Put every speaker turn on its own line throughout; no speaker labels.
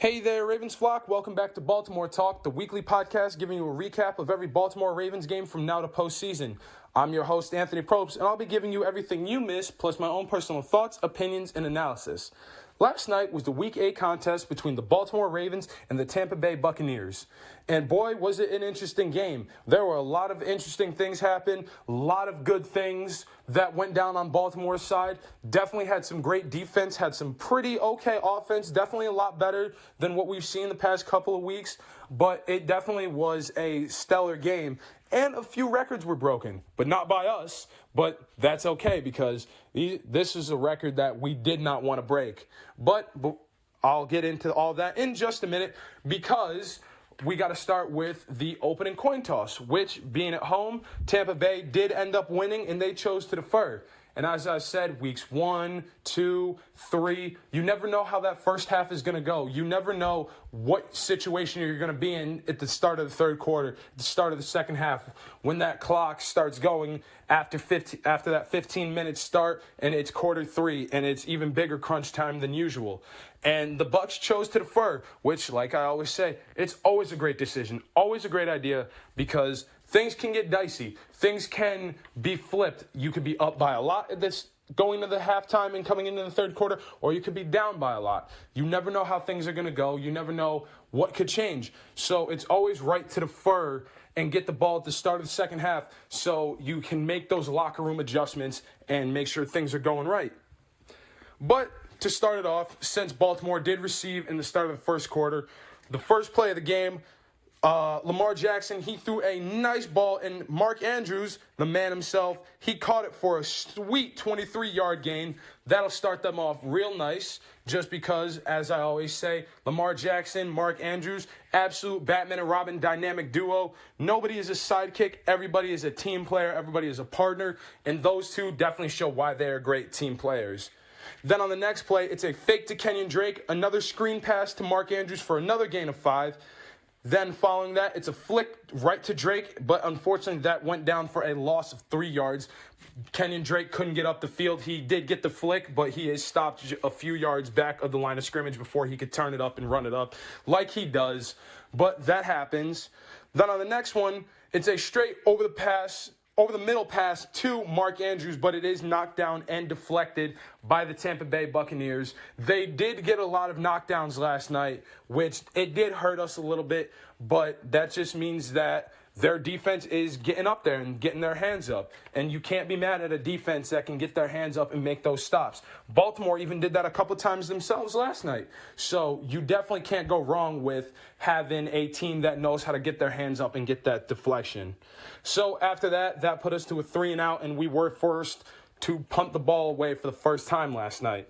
Hey there, Ravens flock. Welcome back to Baltimore Talk, the weekly podcast giving you a recap of every Baltimore Ravens game from now to postseason. I'm your host, Anthony Propst, and I'll be giving you everything you missed, plus my own personal thoughts, opinions, and analysis. Last night was the Week 8 contest between the Baltimore Ravens and the Tampa Bay Buccaneers. And boy, was it an interesting game. There were a lot of interesting things happen, a lot of good things that went down on Baltimore's side. Definitely had some great defense, had some pretty okay offense, definitely a lot better than what we've seen the past couple of weeks. But it definitely was a stellar game. And a few records were broken, but not by us. But that's okay because this is a record that we did not want to break. But I'll get into all that in just a minute because we got to start with the opening coin toss, which, being at home, Tampa Bay did end up winning, and they chose to defer. And as I said, weeks 1, 2, 3, you never know how that first half is going to go. You never know what situation you're going to be in at the start of the third quarter, at the start of the second half, when that clock starts going after that 15-minute start, and it's quarter 3, and it's even bigger crunch time than usual. And the Bucs chose to defer, which, like I always say, it's always a great decision, always a great idea, because things can get dicey. Things can be flipped. You could be up by a lot at this going to the halftime and coming into the third quarter, or you could be down by a lot. You never know how things are going to go. You never know what could change. So it's always right to defer and get the ball at the start of the second half so you can make those locker room adjustments and make sure things are going right. But to start it off, since Baltimore did receive in the start of the first quarter, the first play of the game, Lamar Jackson, he threw a nice ball, and Mark Andrews, the man himself, he caught it for a sweet 23-yard gain. That'll start them off real nice, just because, as I always say, Lamar Jackson, Mark Andrews, absolute Batman and Robin dynamic duo. Nobody is a sidekick. Everybody is a team player. Everybody is a partner, and those two definitely show why they are great team players. Then on the next play, it's a fake to Kenyon Drake, another screen pass to Mark Andrews for another gain of 5. Then following that, it's a flick right to Drake, but unfortunately that went down for a loss of 3 yards. Kenyon Drake couldn't get up the field. He did get the flick, but he is stopped a few yards back of the line of scrimmage before he could turn it up and run it up like he does. But that happens. Then on the next one, it's a straight over the middle pass to Mark Andrews, but it is knocked down and deflected by the Tampa Bay Buccaneers. They did get a lot of knockdowns last night, which it did hurt us a little bit, but that just means that their defense is getting up there and getting their hands up. And you can't be mad at a defense that can get their hands up and make those stops. Baltimore even did that a couple times themselves last night. So you definitely can't go wrong with having a team that knows how to get their hands up and get that deflection. So after that put us to a 3-and-out, and we were forced to punt the ball away for the first time last night.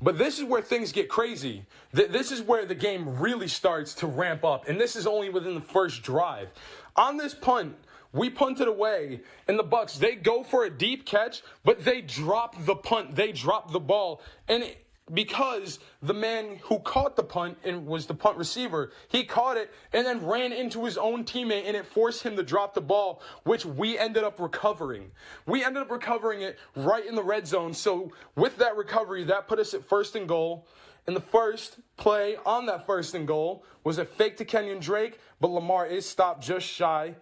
But this is where things get crazy. This is where the game really starts to ramp up, and this is only within the first drive. On this punt, we punted away, and the Bucs, they go for a deep catch, but they drop the punt. They drop the ball, and because the man who caught the punt and was the punt receiver, he caught it and then ran into his own teammate, and it forced him to drop the ball, which we ended up recovering. We ended up recovering it right in the red zone. So with that recovery, that put us at 1st and goal. And the first play on that 1st and goal was a fake to Kenyon Drake, but Lamar is stopped just shy.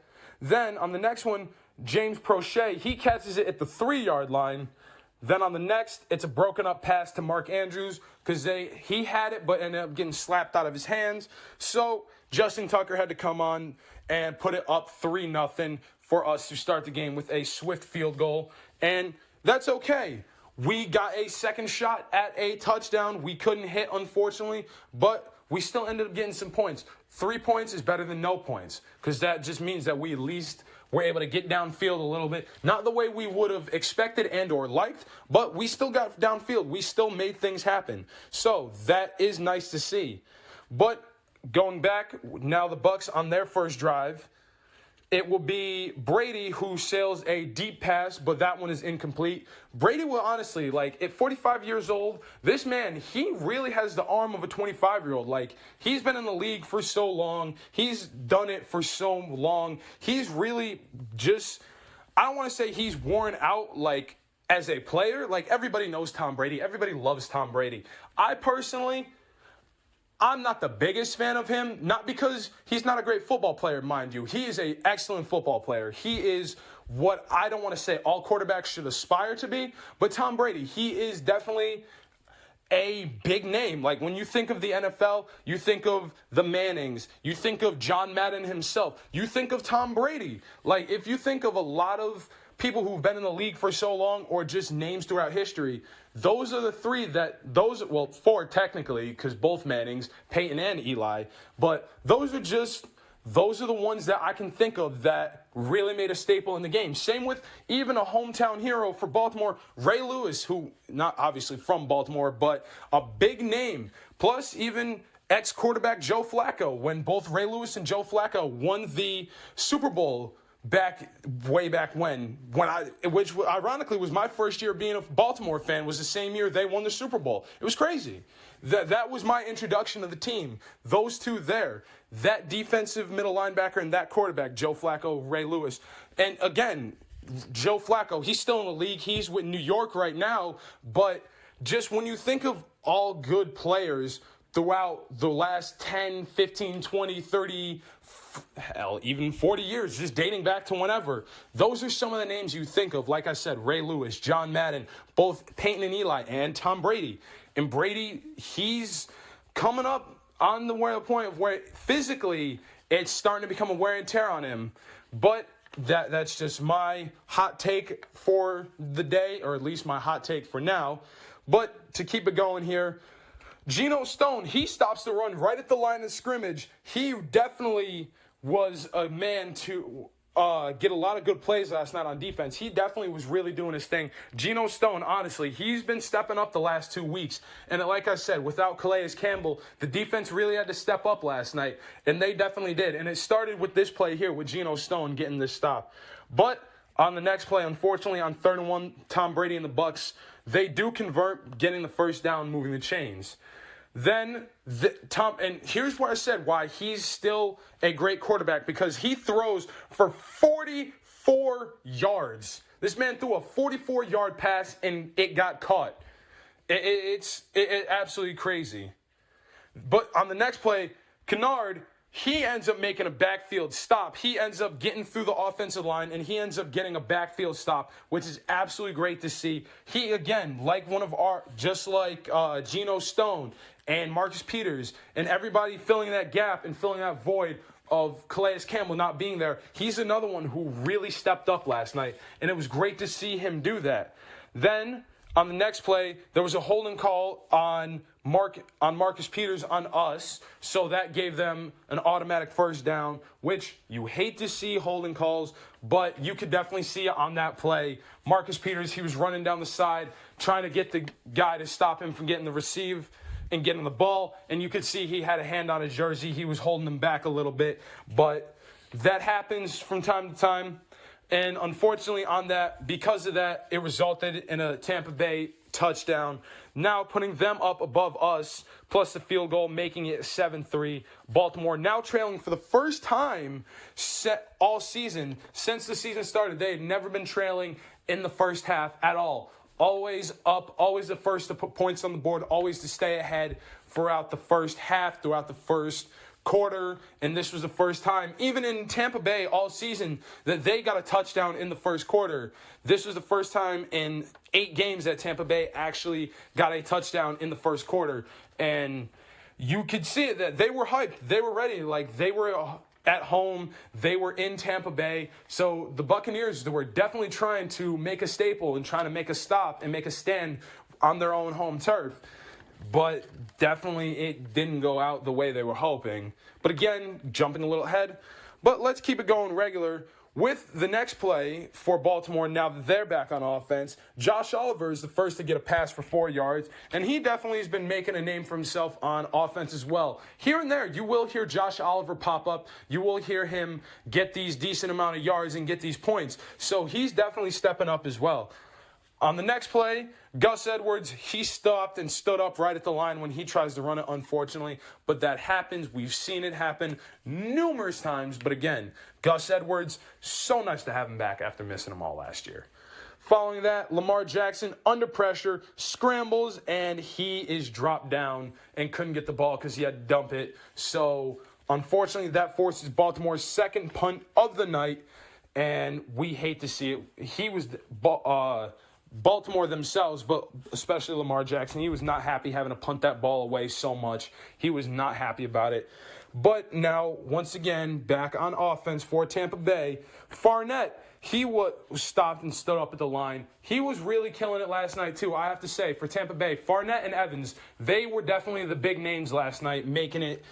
Then on the next one, James Prochet, he catches it at the 3-yard line. Then on the next, it's a broken up pass to Mark Andrews because he had it but ended up getting slapped out of his hands. So Justin Tucker had to come on and put it up 3-0 for us to start the game with a swift field goal. And that's okay. We got a second shot at a touchdown. We couldn't hit, unfortunately, but we still ended up getting some points. 3 points is better than no points because that just means that we at least were able to get downfield a little bit. Not the way we would have expected and or liked, but we still got downfield. We still made things happen. So that is nice to see. But going back, now the Bucs on their first drive, it will be Brady who sails a deep pass, but that one is incomplete. Brady will honestly, at 45 years old, this man, he really has the arm of a 25-year-old. He's been in the league for so long. He's done it for so long. He's really just, I don't want to say he's worn out, as a player. Everybody knows Tom Brady. Everybody loves Tom Brady. I personally I'm not the biggest fan of him, not because he's not a great football player, mind you. He is an excellent football player. He is what I don't want to say all quarterbacks should aspire to be, but Tom Brady, he is definitely a big name. Like when you think of the NFL, you think of the Mannings, you think of John Madden himself, you think of Tom Brady. Like if you think of a lot of people who've been in the league for so long or just names throughout history, those are the four technically, because both Mannings, Peyton and Eli, but those are the ones that I can think of that really made a staple in the game. Same with even a hometown hero for Baltimore, Ray Lewis, who not obviously from Baltimore, but a big name. Plus even ex-quarterback Joe Flacco, when both Ray Lewis and Joe Flacco won the Super Bowl way back when which ironically was my first year being a Baltimore fan, was the same year they won the Super Bowl. It was crazy. That was my introduction to the team. Those two there, that defensive middle linebacker and that quarterback, Joe Flacco, Ray Lewis. And again, Joe Flacco, he's still in the league. He's with New York right now. But just when you think of all good players throughout the last 10, 15, 20, 30, hell, even 40 years, just dating back to whenever. Those are some of the names you think of. Like I said, Ray Lewis, John Madden, both Peyton and Eli, and Tom Brady. And Brady, he's coming up on the point of where physically it's starting to become a wear and tear on him. But that's just my hot take for the day, or at least my hot take for now. But to keep it going here, Geno Stone, he stops the run right at the line of scrimmage. He definitely was a man to get a lot of good plays last night on defense. He definitely was really doing his thing. Geno Stone, honestly, he's been stepping up the last 2 weeks. And like I said, without Calais Campbell, the defense really had to step up last night. And they definitely did. And it started with this play here with Geno Stone getting this stop. But on the next play, unfortunately, on 3rd and 1, Tom Brady and the Bucs, they do convert, getting the first down, moving the chains. Then and here's where I said why he's still a great quarterback, because he throws for 44 yards. This man threw a 44-yard pass and it got caught. It's absolutely crazy. But on the next play, Kennard, he ends up making a backfield stop. He ends up getting through the offensive line, and he ends up getting a backfield stop, which is absolutely great to see. He, again, like just like Geno Stone and Marcus Peters and everybody filling that gap and filling that void of Calais Campbell not being there, he's another one who really stepped up last night, and it was great to see him do that. Then, on the next play, there was a holding call on Marcus Peters on us, so that gave them an automatic first down, which you hate to see holding calls, but you could definitely see it on that play. Marcus Peters, he was running down the side, trying to get the guy to stop him from getting the receive and getting the ball, and you could see he had a hand on his jersey. He was holding him back a little bit, but that happens from time to time. And unfortunately because of that, it resulted in a Tampa Bay touchdown, now putting them up above us, plus the field goal, making it 7-3. Baltimore now trailing for the first time all season. Since the season started, they had never been trailing in the first half at all. Always up, always the first to put points on the board, always to stay ahead throughout the first half, throughout the first quarter, and this was the first time, even in Tampa Bay all season, that they got a touchdown in the first quarter. This was the first time in 8 games that Tampa Bay actually got a touchdown in the first quarter, and you could see it, that they were hyped, they were ready, like they were at home, they were in Tampa Bay, so the Buccaneers were definitely trying to make a staple and trying to make a stop and make a stand on their own home turf. But definitely it didn't go out the way they were hoping. But again, jumping a little ahead. But let's keep it going regular with the next play for Baltimore. Now that they're back on offense, Josh Oliver is the first to get a pass for 4 yards. And he definitely has been making a name for himself on offense as well. Here and there, you will hear Josh Oliver pop up. You will hear him get these decent amount of yards and get these points. So he's definitely stepping up as well. On the next play, Gus Edwards, he stopped and stood up right at the line when he tries to run it, unfortunately. But that happens. We've seen it happen numerous times. But again, Gus Edwards, so nice to have him back after missing him all last year. Following that, Lamar Jackson, under pressure, scrambles, and he is dropped down and couldn't get the ball because he had to dump it. So, unfortunately, that forces Baltimore's second punt of the night, and we hate to see it. He was Baltimore themselves, but especially Lamar Jackson, he was not happy having to punt that ball away so much. He was not happy about it. But now, once again, back on offense for Tampa Bay, Fournette, he was stopped and stood up at the line. He was really killing it last night, too, I have to say, for Tampa Bay. Fournette and Evans, they were definitely the big names last night, making it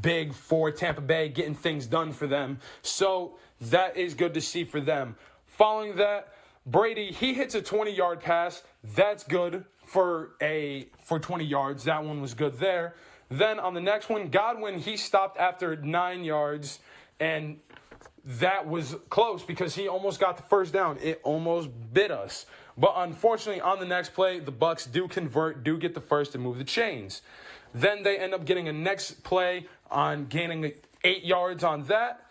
big for Tampa Bay, getting things done for them. So that is good to see for them. Following that, Brady, he hits a 20-yard pass. That's good for 20 yards. That one was good there. Then on the next one, Godwin, he stopped after 9 yards, and that was close because he almost got the first down. It almost bit us. But unfortunately, on the next play, the Bucs do convert, do get the first and move the chains. Then they end up getting a next play on gaining 8 yards on that.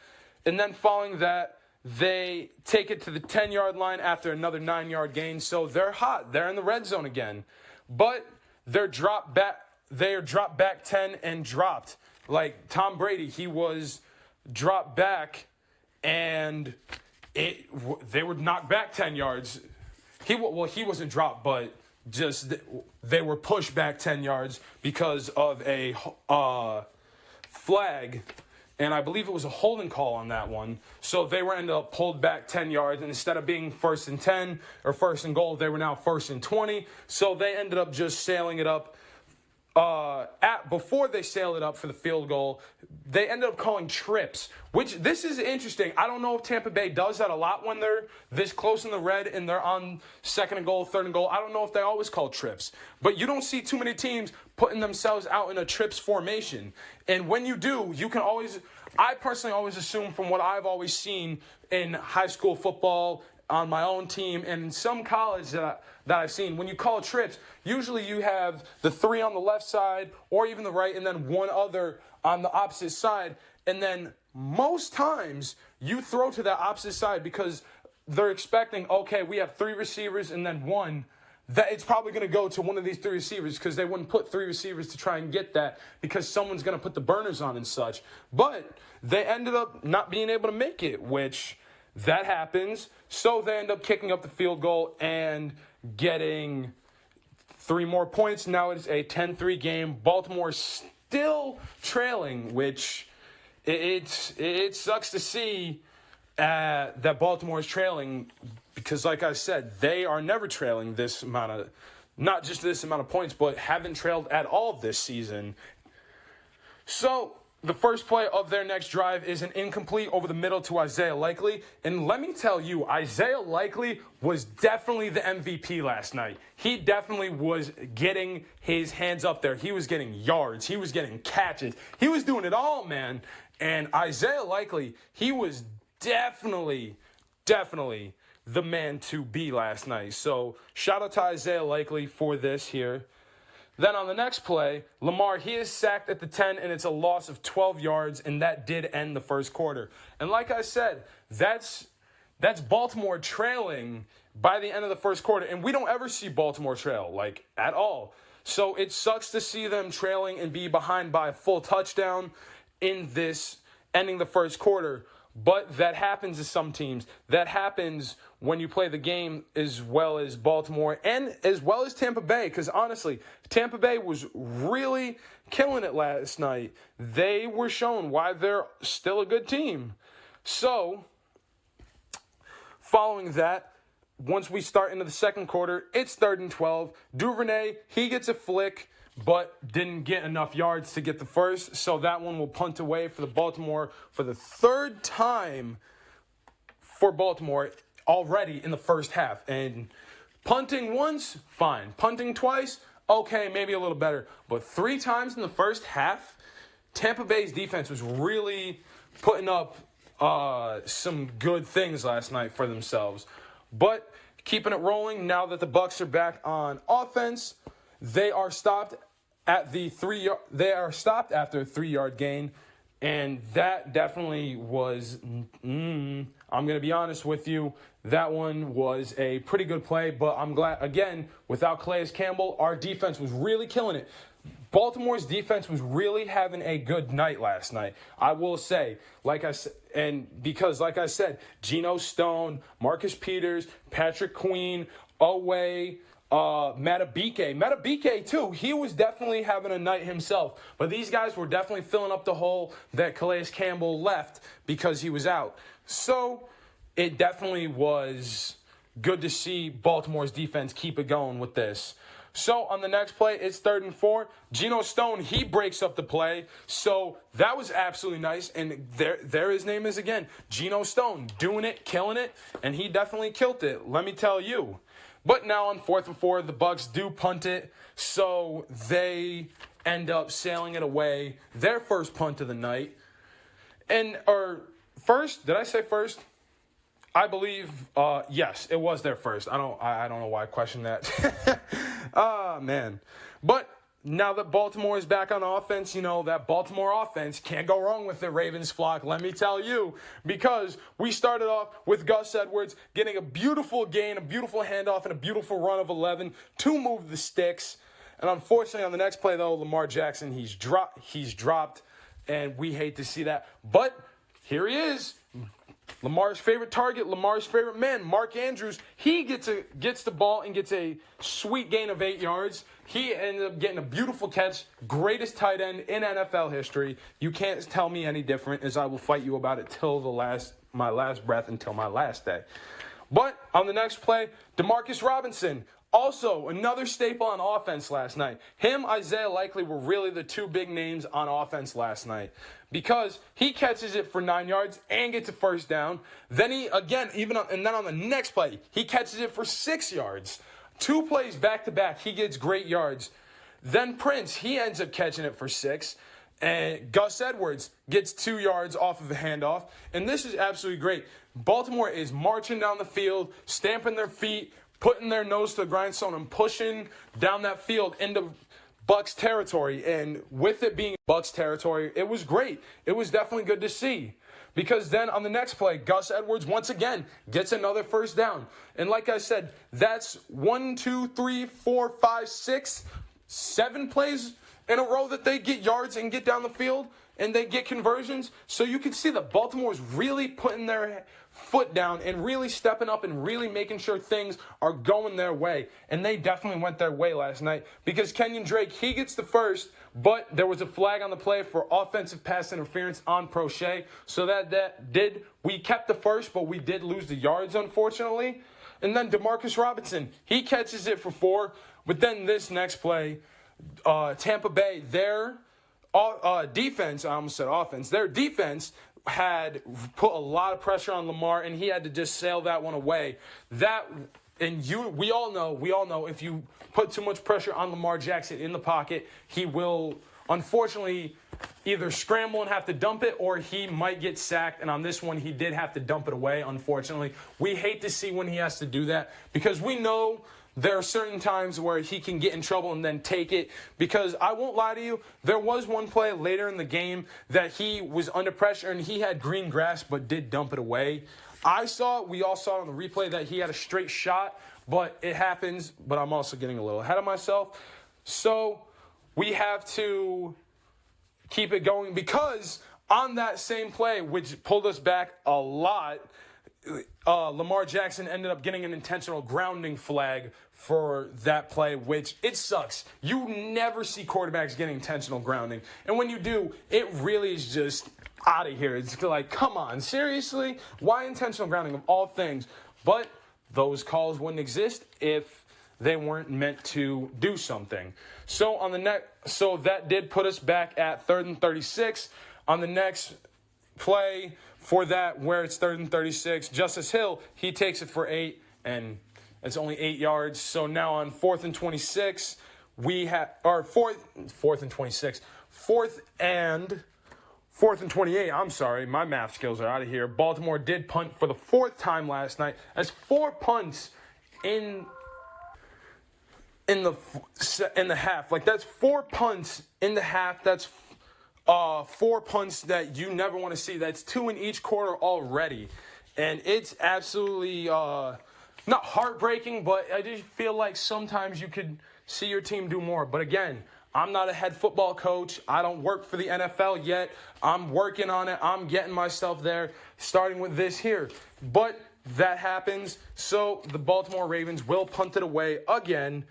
And then following that, they take it to the 10-yard line after another 9-yard gain. So they're hot. They're in the red zone again. But they're dropped back. They are dropped back 10 and dropped. Like Tom Brady, he was dropped back and they were knocked back 10 yards. He wasn't dropped, but just they were pushed back 10 yards because of a flag, and I believe it was a holding call on that one. So they were ended up pulled back 10 yards, and instead of being 1st and 10 or 1st and goal, they were now 1st and 20. So they ended up just sailing it up. Before they sailed it up for the field goal, they ended up calling trips, which this is interesting. I don't know if Tampa Bay does that a lot when they're this close in the red and they're on 2nd and goal, 3rd and goal. I don't know if they always call trips, but you don't see too many teams putting themselves out in a trips formation. And when you do, you can always, I personally always assume from what I've always seen in high school football, on my own team, and in some college that I've seen, when you call trips, usually you have the 3 on the left side or even the right and then one other on the opposite side. And then most times you throw to that opposite side because they're expecting, okay, we have 3 receivers and then one, that it's probably going to go to one of these 3 receivers because they wouldn't put 3 receivers to try and get that because someone's going to put the burners on and such. But they ended up not being able to make it, which that happens. So they end up kicking up the field goal and getting 3 more points. Now it's a 10-3 game. Baltimore still trailing, which it sucks to see that Baltimore is trailing because, like I said, they are never trailing this amount of, not just this amount of points, but haven't trailed at all this season. So the first play of their next drive is an incomplete over the middle to Isaiah Likely. And let me tell you, Isaiah Likely was definitely the MVP last night. He definitely was getting his hands up there. He was getting yards. He was getting catches. He was doing it all, man. And Isaiah Likely, he was definitely the man to be last night. So shout out to Isaiah Likely for this here. Then on the next play, Lamar, he is sacked at the 10, and it's a loss of 12 yards, and that did end the first quarter. And like I said, that's Baltimore trailing by the end of the first quarter, and we don't ever see Baltimore trail, like, at all. So it sucks to see them trailing and be behind by a full touchdown in this ending the first quarter. But that happens to some teams. That happens when you play the game as well as Baltimore and as well as Tampa Bay. Because honestly, Tampa Bay was really killing it last night. They were shown why they're still a good team. So, following that, once we start into the second quarter, it's 3rd and 12. Duvernay, he gets a flick, but didn't get enough yards to get the first. So that one will punt away for the Baltimore for the 3rd time for Baltimore already in the first half. And punting once, fine. Punting twice, okay, maybe a little better. But 3 times in the first half, Tampa Bay's defense was really putting up some good things last night for themselves. But keeping it rolling now that the Bucs are back on offense. They are stopped at the 3 yard. They are stopped after a 3-yard gain, and that definitely was. I'm going to be honest with you. That one was a pretty good play, but I'm glad, again, without Calais Campbell, our defense was really killing it. Baltimore's defense was really having a good night last night. I will say, like I said, Geno Stone, Marcus Peters, Patrick Queen, Oweh, Matabike too. He was definitely having a night himself. But these guys were definitely filling up the hole that Calais Campbell left because he was out. So it definitely was good to see Baltimore's defense keep it going with this. So on the next play, it's 3rd and 4. Geno Stone, he breaks up the play. So that was absolutely nice. And there his name is again. Geno Stone, doing it, killing it. And he definitely killed it, let me tell you. But now on 4th and 4, the Bucs do punt it. So they end up sailing it away. Their first punt of the night. First, did I say first? I believe, yes, it was their first. I don't know why I questioned that. Oh, man. But now that Baltimore is back on offense, that Baltimore offense can't go wrong with the Ravens flock, let me tell you. Because we started off with Gus Edwards getting a beautiful gain, a beautiful handoff, and a beautiful run of 11 to move the sticks. And unfortunately, on the next play, though, Lamar Jackson, he's dropped, and we hate to see that. But here he is. Lamar's favorite target, Lamar's favorite man, Mark Andrews, he gets the ball and gets a sweet gain of 8 yards. He ended up getting a beautiful catch, greatest tight end in NFL history. You can't tell me any different, as I will fight you about it till my last breath, until my last day. But on the next play, Demarcus Robinson, also another staple on offense last night. Him, Isaiah Likely were really the two big names on offense last night because he catches it for 9 yards and gets a first down. Then and then on the next play, he catches it for 6 yards. 2 plays back to back, he gets great yards. Then Prince, he ends up catching it for 6. And Gus Edwards gets 2 yards off of a handoff. And this is absolutely great. Baltimore is marching down the field, stamping their feet, putting their nose to the grindstone and pushing down that field into Bucs territory. And with it being Bucs territory, it was great. It was definitely good to see. Because then on the next play, Gus Edwards once again gets another first down. And like I said, that's 1, 2, 3, 4, 5, 6, 7 plays in a row that they get yards and get down the field and they get conversions. So you can see that Baltimore's really putting their foot down and really stepping up and really making sure things are going their way. And they definitely went their way last night because Kenyon Drake, he gets the first, but there was a flag on the play for offensive pass interference on Prochet. So we kept the first, but we did lose the yards, unfortunately. And then Demarcus Robinson, he catches it for 4. But then this next play, Tampa Bay, their defense, I almost said offense, their defense had put a lot of pressure on Lamar, and he had to just sail that one away. We all know if you put too much pressure on Lamar Jackson in the pocket, he will unfortunately either scramble and have to dump it, or he might get sacked. And on this one, he did have to dump it away, unfortunately. We hate to see when he has to do that because we know there are certain times where he can get in trouble and then take it. Because I won't lie to you, there was one play later in the game that he was under pressure and he had green grass but did dump it away. We all saw on the replay that he had a straight shot, but it happens. But I'm also getting a little ahead of myself. So we have to keep it going because on that same play, which pulled us back a lot, Lamar Jackson ended up getting an intentional grounding flag for that play, which it sucks. You never see quarterbacks getting intentional grounding. And when you do, it really is just out of here. It's like, come on, seriously? Why intentional grounding of all things? But those calls wouldn't exist if they weren't meant to do something. So that did put us back at 3rd and 36. On the next play for that, where it's 3rd and 36, Justice Hill, he takes it for 8, and it's only 8 yards. So now on 4th and 26, fourth and 28, I'm sorry, my math skills are out of here. Baltimore did punt for the 4th time last night. That's 4 punts in the half. Like, that's 4 punts in the half. That's 4 punts that you never want to see. That's 2 in each quarter already. And it's absolutely not heartbreaking, but I just feel like sometimes you could see your team do more. But again, I'm not a head football coach. I don't work for the NFL yet. I'm working on it. I'm getting myself there, starting with this here. But that happens, so the Baltimore Ravens will punt it away again.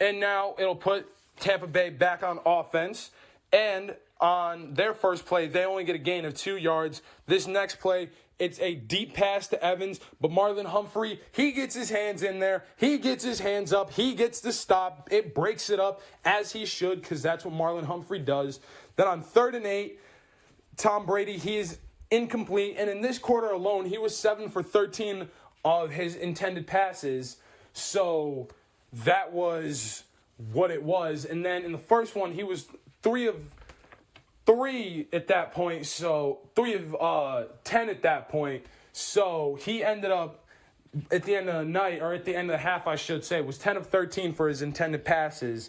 And now it'll put Tampa Bay back on offense. And on their first play, they only get a gain of 2 yards. This next play, it's a deep pass to Evans, but Marlon Humphrey, he gets his hands in there. He gets his hands up. He gets the stop. It breaks it up as he should, because that's what Marlon Humphrey does. Then on 3rd and 8, Tom Brady, he is incomplete. And in this quarter alone, he was 7 for 13 of his intended passes. So that was what it was. And then in the first one, he was 3 of 3 at that point, so 3 of 10 at that point. So he ended up at the end of the night, or at the end of the half, I should say, was 10 of 13 for his intended passes.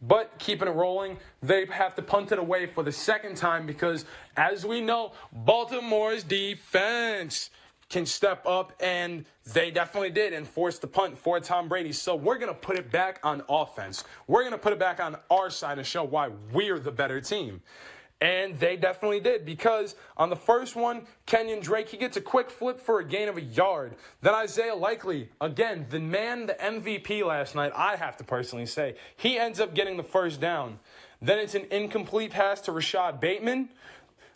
But keeping it rolling, they have to punt it away for the second time because, as we know, Baltimore's defense can step up, and they definitely did and forced the punt for Tom Brady. So we're going to put it back on offense. We're going to put it back on our side and show why we're the better team. And they definitely did, because on the first one, Kenyon Drake, he gets a quick flip for a gain of a yard. Then Isaiah Likely, again, the man, the MVP last night, I have to personally say, he ends up getting the first down. Then it's an incomplete pass to Rashad Bateman.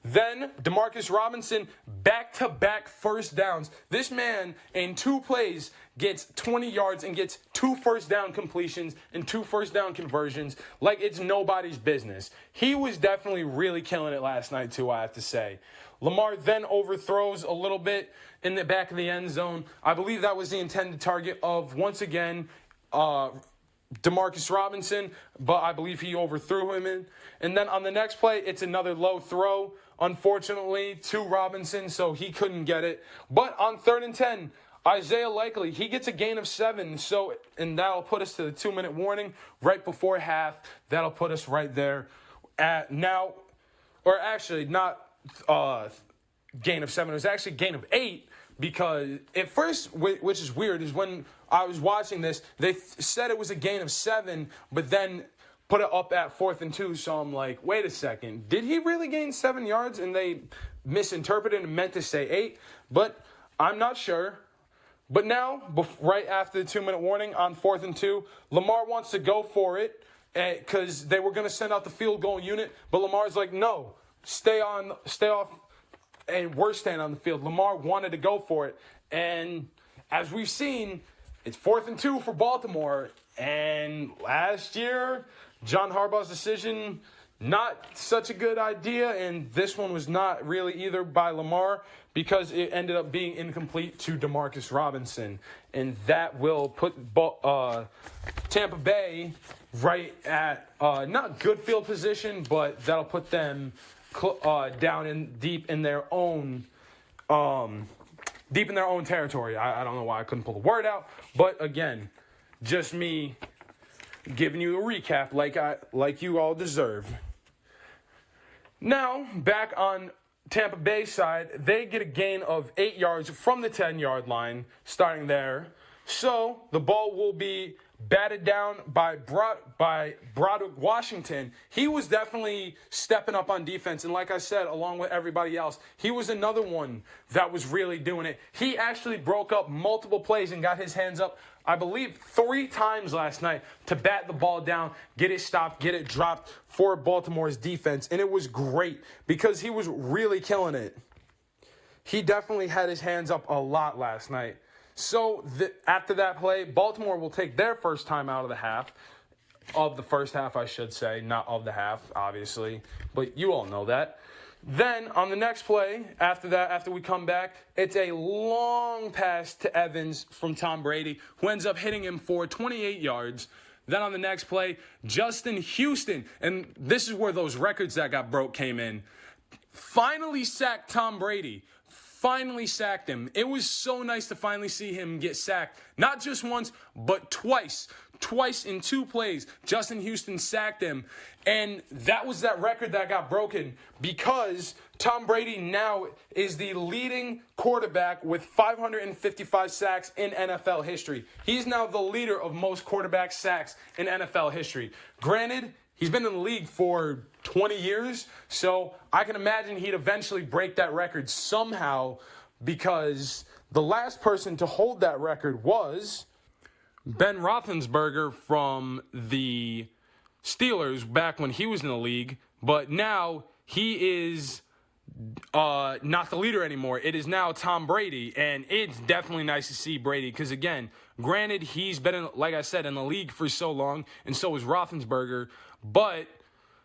Then Demarcus Robinson, back-to-back first downs. This man, in 2 plays, gets 20 yards and gets 2 first down completions and 2 first down conversions like it's nobody's business. He was definitely really killing it last night, too, I have to say. Lamar then overthrows a little bit in the back of the end zone. I believe that was the intended target of, once again, Demarcus Robinson, but I believe he overthrew him in. And then on the next play, it's another low throw, unfortunately, to Robinson, so he couldn't get it. But on 3rd and 10, Isaiah Likely, he gets a gain of 7, and that'll put us to the 2-minute warning right before half. That'll put us right there at now, or actually not gain of 7. It was actually gain of 8, because at first, which is weird, is when I was watching this, they said it was a gain of 7, but then put it up at 4th and 2. So I'm like, wait a second, did he really gain 7 yards? And they misinterpreted and meant to say 8, but I'm not sure. But now, right after the 2-minute warning on 4th and 2, Lamar wants to go for it because they were going to send out the field goal unit, but Lamar's like, no, stay off, and we're staying on the field. Lamar wanted to go for it, and as we've seen, it's 4th and 2 for Baltimore, and last year, John Harbaugh's decision, not such a good idea, and this one was not really either by Lamar, because it ended up being incomplete to Demarcus Robinson, and that will put Tampa Bay right at not good field position, but that'll put them down deep in their own territory. I don't know why I couldn't pull the word out, but again, just me giving you a recap like you all deserve. Now, back on Tampa Bay side, they get a gain of 8 yards from the 10-yard line, starting there. So the ball will be batted down by Broderick Washington. He was definitely stepping up on defense, and like I said, along with everybody else, he was another one that was really doing it. He actually broke up multiple plays and got his hands up, I believe, 3 times last night to bat the ball down, get it stopped, get it dropped for Baltimore's defense, and it was great because he was really killing it. He definitely had his hands up a lot last night. So after that play, Baltimore will take their first time out of the first half, I should say, not of the half, obviously, but you all know that. Then on the next play, after we come back, it's a long pass to Evans from Tom Brady, who ends up hitting him for 28 yards. Then on the next play, Justin Houston, and this is where those records that got broke came in, finally sacked Tom Brady. Finally sacked him. It was so nice to finally see him get sacked. Not just once, but twice. twice in 2 plays, Justin Houston sacked him. And that was that record that got broken because Tom Brady now is the leading quarterback with 555 sacks in NFL history. He's now the leader of most quarterback sacks in NFL history. Granted, he's been in the league for 20 years, so I can imagine he'd eventually break that record somehow because the last person to hold that record was Ben Roethlisberger from the Steelers back when he was in the league, but now he is not the leader anymore. It is now Tom Brady, and it's definitely nice to see Brady because, again, granted, he's been, like I said, in the league for so long, and so is Roethlisberger, but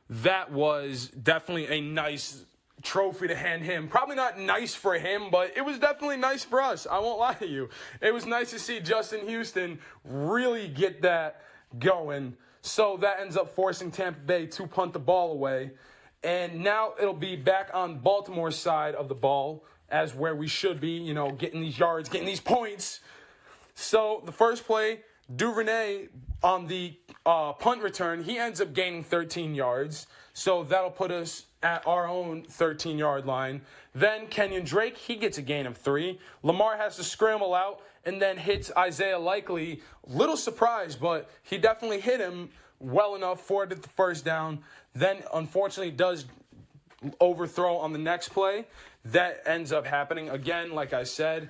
that was definitely a nice trophy to hand him. Probably not nice for him, but it was definitely nice for us. I won't lie to you. It was nice to see Justin Houston really get that going. So that ends up forcing Tampa Bay to punt the ball away. And now it'll be back on Baltimore's side of the ball as where we should be, getting these yards, getting these points. So the first play, Duvernay on the punt return, he ends up gaining 13 yards. So that'll put us at our own 13-yard line. Then Kenyon Drake, he gets a gain of 3. Lamar has to scramble out and then hits Isaiah Likely. Little surprise, but he definitely hit him well enough for the first down. Then, unfortunately, does overthrow on the next play. That ends up happening. Again, like I said,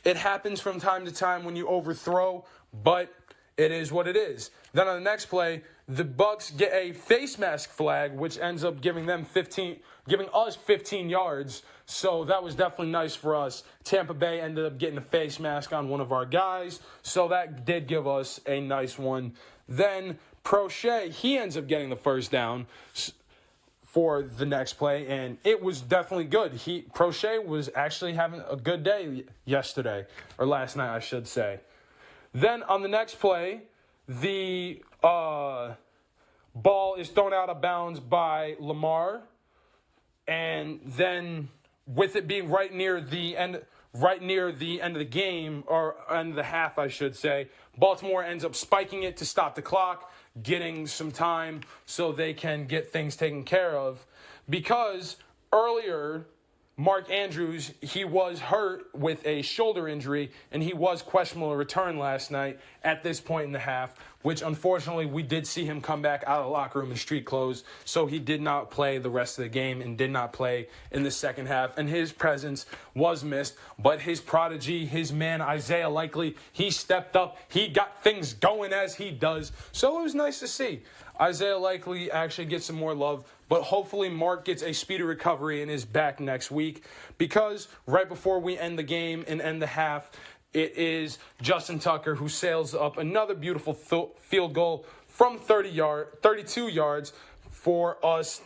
it happens from time to time when you overthrow, but it is what it is. Then on the next play, the Bucs get a face mask flag, which ends up giving us 15 yards. So that was definitely nice for us. Tampa Bay ended up getting a face mask on one of our guys, so that did give us a nice one. Then Prochet, he ends up getting the first down for the next play, and it was definitely good. Prochet was actually having a good day last night, I should say. Then on the next play, the ball is thrown out of bounds by Lamar, and then with it being right near the end of the game, or end of the half, I should say, Baltimore ends up spiking it to stop the clock, getting some time so they can get things taken care of. Because earlier, Mark Andrews, he was hurt with a shoulder injury, and he was questionable to return last night at this point in the half, which unfortunately we did see him come back out of the locker room in street clothes, so he did not play the rest of the game and did not play in the second half, and his presence was missed. But his prodigy, his man Isaiah Likely, he stepped up, he got things going as he does, so it was nice to see Isaiah Likely actually get some more love. But hopefully Mark gets a speedy recovery and is back next week, because right before we end the game and end the half, it is Justin Tucker who sails up another beautiful field goal from 32 yards for us,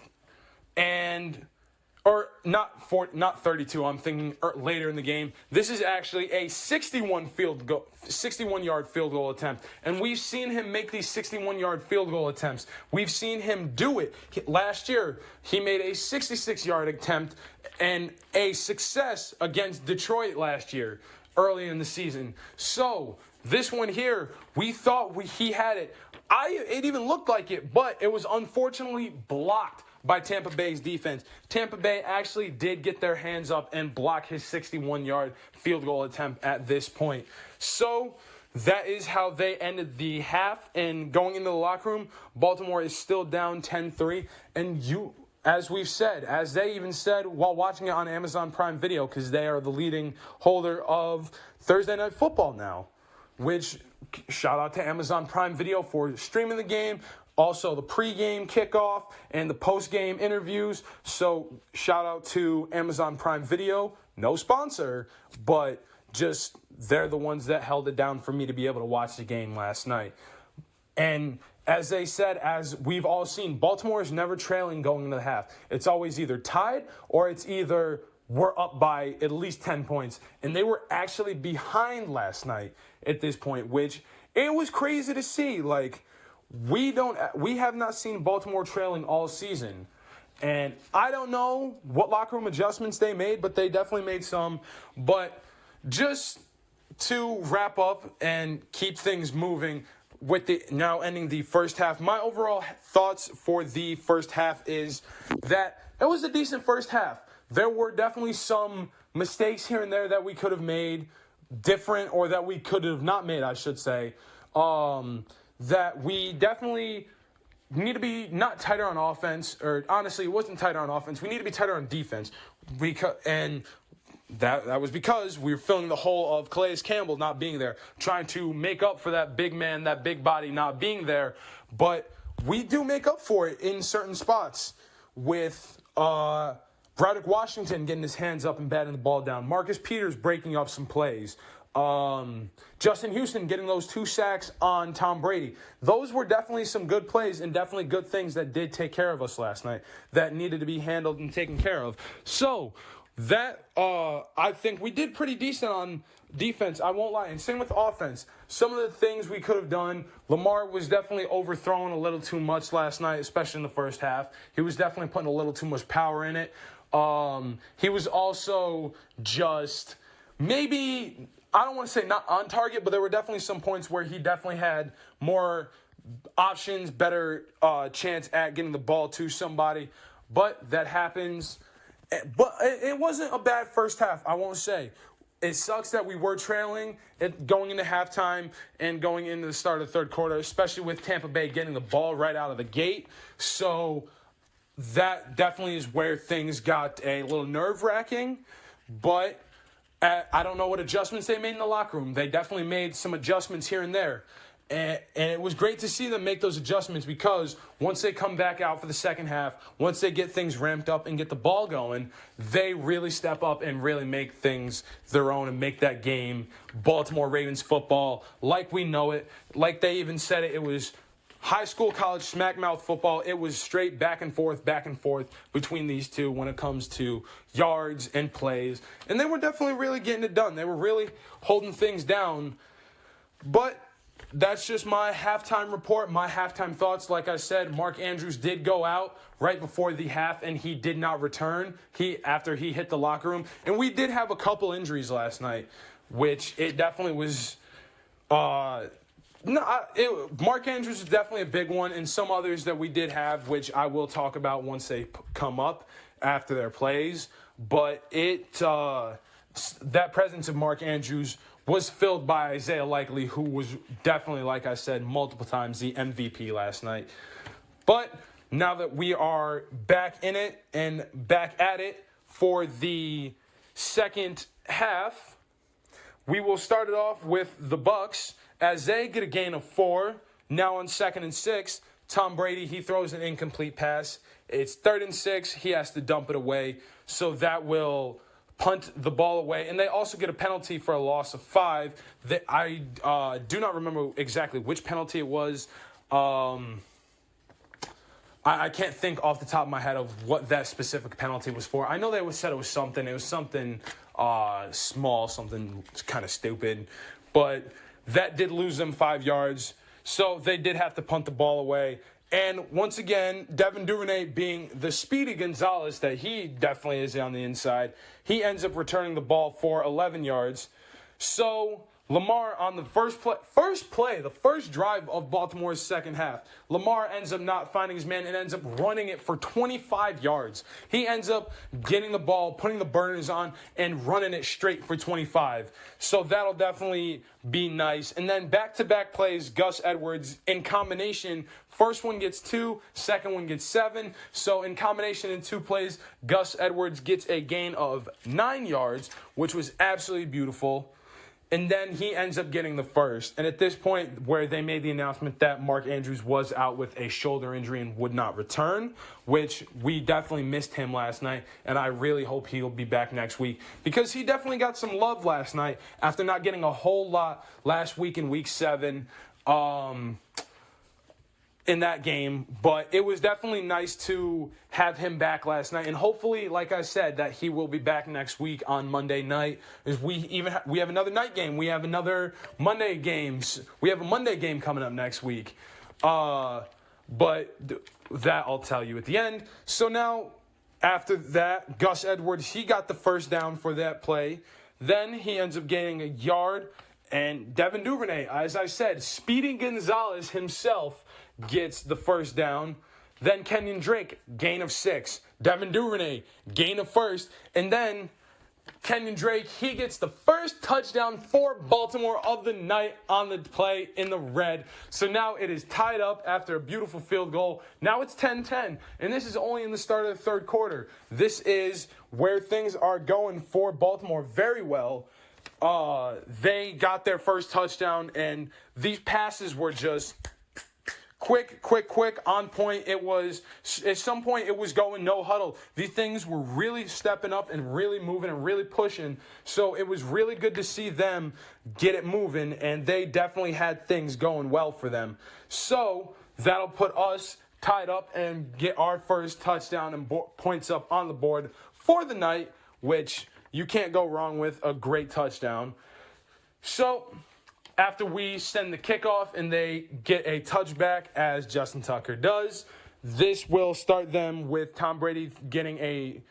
not 32. I'm thinking later in the game. This is actually a 61-yard field goal attempt, and we've seen him make these 61-yard field goal attempts. We've seen him do it. Last year, he made a 66-yard attempt and a success against Detroit last year, early in the season. So this one here, we thought he had it. It even looked like it, but it was unfortunately blocked by Tampa Bay's defense. Tampa Bay actually did get their hands up and block his 61-yard field goal attempt at this point. So that is how they ended the half. And going into the locker room, Baltimore is still down 10-3. And as they even said while watching it on Amazon Prime Video, because they are the leading holder of Thursday Night Football now, which shout out to Amazon Prime Video for streaming the game. Also, the pregame kickoff and the postgame interviews. So, shout out to Amazon Prime Video. No sponsor, but just they're the ones that held it down for me to be able to watch the game last night. And as they said, as we've all seen, Baltimore is never trailing going into the half. It's always either tied or it's either we're up by at least 10 points. And they were actually behind last night at this point, which it was crazy to see. We have not seen Baltimore trailing all season. And I don't know what locker room adjustments they made, but they definitely made some. But just to wrap up and keep things moving, with the now ending the first half, my overall thoughts for the first half is that it was a decent first half. There were definitely some mistakes here and there that we could have made different, or that we could have not made, I should say. That we definitely need to be not tighter on offense, or honestly, it wasn't tighter on offense. We need to be tighter on defense. That was because we were filling the hole of Calais Campbell not being there, trying to make up for that big man, that big body not being there. But we do make up for it in certain spots with Broderick Washington getting his hands up and batting the ball down, Marcus Peters breaking up some plays, Justin Houston getting those 2 sacks on Tom Brady. Those were definitely some good plays and definitely good things that did take care of us last night that needed to be handled and taken care of. So that I think we did pretty decent on defense, I won't lie. And same with offense. Some of the things we could have done, Lamar was definitely overthrown a little too much last night, especially in the first half. He was definitely putting a little too much power in it. He was also just maybe, I don't want to say not on target, but there were definitely some points where he definitely had more options, better chance at getting the ball to somebody. But that happens. But it wasn't a bad first half, I won't say. It sucks that we were trailing going into halftime and going into the start of the third quarter, especially with Tampa Bay getting the ball right out of the gate. So that definitely is where things got a little nerve-wracking. But I don't know what adjustments they made in the locker room. They definitely made some adjustments here and there. And it was great to see them make those adjustments, because once they come back out for the second half, once they get things ramped up and get the ball going, they really step up and really make things their own and make that game Baltimore Ravens football like we know it. Like they even said it was high school, college, smack-mouth football. It was straight back and forth between these two when it comes to yards and plays. And they were definitely really getting it done. They were really holding things down. But that's just my halftime report, my halftime thoughts. Like I said, Mark Andrews did go out right before the half, and he did not return after he hit the locker room. And we did have a couple injuries last night, which it definitely was Mark Andrews is definitely a big one, and some others that we did have, which I will talk about once they come up after their plays. But that presence of Mark Andrews was filled by Isaiah Likely, who was definitely, like I said, multiple times the MVP last night. But now that we are back in it and back at it for the second half, we will start it off with the Bucs as they get a gain of 4. Now on 2nd and 6, Tom Brady, he throws an incomplete pass. It's 3rd and 6. He has to dump it away. So that will punt the ball away. And they also get a penalty for a loss of 5. I do not remember exactly which penalty it was. I can't think off the top of my head of what that specific penalty was for. I know they said it was something. It was something small, something kind of stupid. But that did lose them 5 yards. So they did have to punt the ball away. And once again, Devin Duvernay, being the speedy Gonzalez that he definitely is on the inside, he ends up returning the ball for 11 yards. So Lamar on the first drive of Baltimore's second half, Lamar ends up not finding his man and ends up running it for 25 yards. He ends up getting the ball, putting the burners on, and running it straight for 25. So that'll definitely be nice. And then back-to-back plays, Gus Edwards in combination. First one gets 2, second one gets 7. So in combination in 2 plays, Gus Edwards gets a gain of 9 yards, which was absolutely beautiful. And then he ends up getting the first. And at this point, where they made the announcement that Mark Andrews was out with a shoulder injury and would not return, which we definitely missed him last night, and I really hope he'll be back next week, because he definitely got some love last night after not getting a whole lot last week in Week 7 in that game. But it was definitely nice to have him back last night, and hopefully, like I said, that he will be back next week on Monday night. We have another night game. We have another Monday games. We have a Monday game coming up next week. But that I'll tell you at the end. So now, after that, Gus Edwards, he got the first down for that play. Then he ends up gaining a yard And Devin Duvernay, as I said, Speedy Gonzalez himself gets the first down. Then Kenyon Drake, gain of 6. Devin Duvernay, gain of first. And then Kenyon Drake, he gets the first touchdown for Baltimore of the night on the play in the red. So now it is tied up after a beautiful field goal. Now it's 10-10, and this is only in the start of the third quarter. This is where things are going for Baltimore very well. They got their first touchdown, and these passes were just quick, on point. It was, at some point, it was going no huddle. These things were really stepping up and really moving and really pushing. So it was really good to see them get it moving, and they definitely had things going well for them. So that'll put us tied up and get our first touchdown and points up on the board for the night, which you can't go wrong with a great touchdown. So after we send the kickoff and they get a touchback, as Justin Tucker does, this will start them with Tom Brady getting a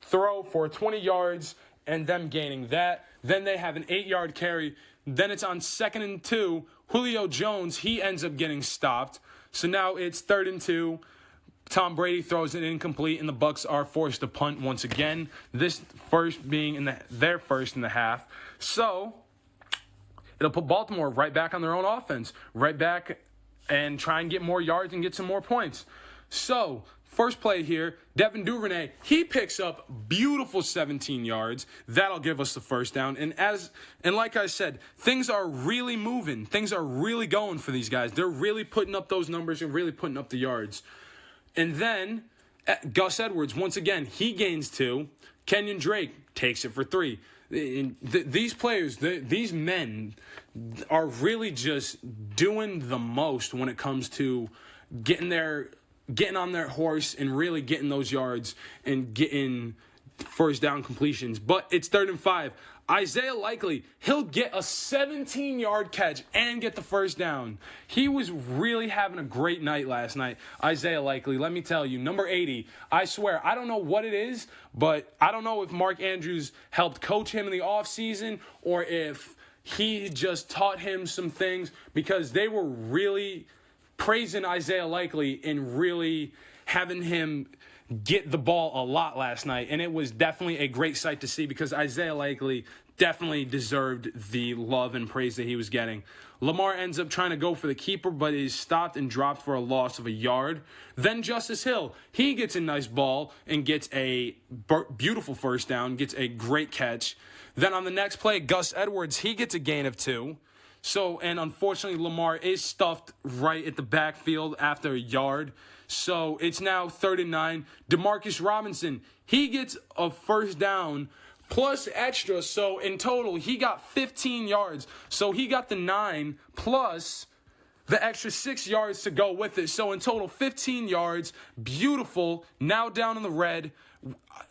throw for 20 yards and them gaining that. Then they have an 8-yard carry. Then it's on 2nd and 2. Julio Jones, he ends up getting stopped. So now it's 3rd and 2. Tom Brady throws it incomplete, and the Bucs are forced to punt once again. This first being their first in the half. So it'll put Baltimore right back on their own offense, right back and try and get more yards and get some more points. So, first play here, Devin Duvernay, he picks up beautiful 17 yards. That'll give us the first down. And like I said, things are really moving. Things are really going for these guys. They're really putting up those numbers and really putting up the yards. And then Gus Edwards, once again, he gains 2. Kenyon Drake takes it for 3. These players, these men are really just doing the most when it comes to getting on their horse and really getting those yards and getting first down completions. But it's 3rd and 5. Isaiah Likely, he'll get a 17-yard catch and get the first down. He was really having a great night last night. Isaiah Likely, let me tell you, number 80, I swear, I don't know what it is, but I don't know if Mark Andrews helped coach him in the offseason or if he just taught him some things, because they were really praising Isaiah Likely and really having him get the ball a lot last night, and it was definitely a great sight to see, because Isaiah Likely definitely deserved the love and praise that he was getting. Lamar ends up trying to go for the keeper, but is stopped and dropped for a loss of a yard. Then Justice Hill, he gets a nice ball and gets a beautiful first down, gets a great catch. Then on the next play, Gus Edwards, he gets a gain of 2. So, and unfortunately, Lamar is stuffed right at the backfield after a yard. So it's now 3rd and 9. Demarcus Robinson, he gets a first down plus extra. So in total, he got 15 yards. So he got the 9 plus the extra 6 yards to go with it. So in total, 15 yards. Beautiful. Now down in the red.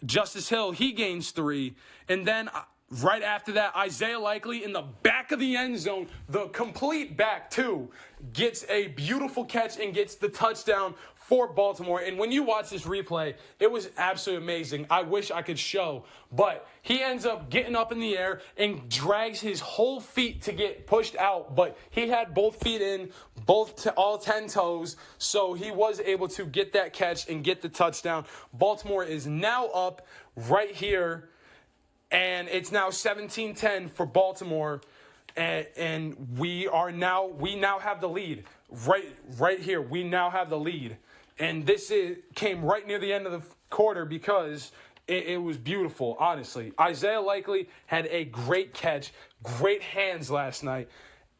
Justice Hill, he gains 3. And then right after that, Isaiah Likely in the back of the end zone, the complete back too, gets a beautiful catch and gets the touchdown for Baltimore. And when you watch this replay, it was absolutely amazing. I wish I could show, but he ends up getting up in the air and drags his whole feet to get pushed out, but he had both feet in, all 10 toes, so he was able to get that catch and get the touchdown. Baltimore is now up right here, and it's now 17-10 for Baltimore, and we now have the lead. Right here, we now have the lead. And this came right near the end of the quarter, because it was beautiful, honestly. Isaiah Likely had a great catch, great hands last night,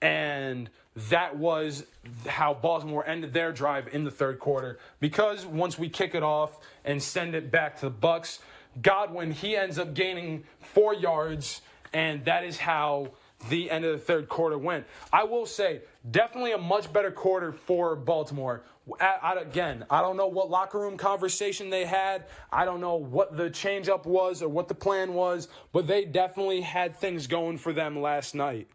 and that was how Baltimore ended their drive in the third quarter. Because once we kick it off and send it back to the Bucs, Godwin, he ends up gaining 4 yards, and that is how the end of the third quarter went. I will say, definitely a much better quarter for Baltimore. Again, I don't know what locker room conversation they had. I don't know what the change-up was or what the plan was, but they definitely had things going for them last night.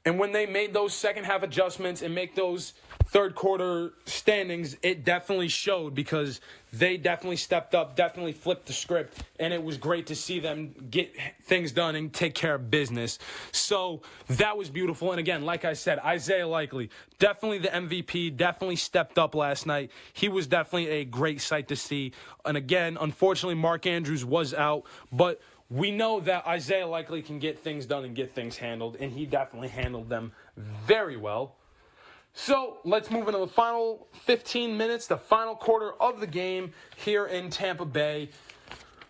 And when they made those second half adjustments and make those third quarter standings, it definitely showed because they definitely stepped up, definitely flipped the script, and it was great to see them get things done and take care of business. So that was beautiful. And again, like I said, Isaiah Likely, definitely the MVP, definitely stepped up last night. He was definitely a great sight to see. And again, unfortunately, Mark Andrews was out, but we know that Isaiah Likely can get things done and get things handled, and he definitely handled them very well. So let's move into the final 15 minutes, the final quarter of the game here in Tampa Bay.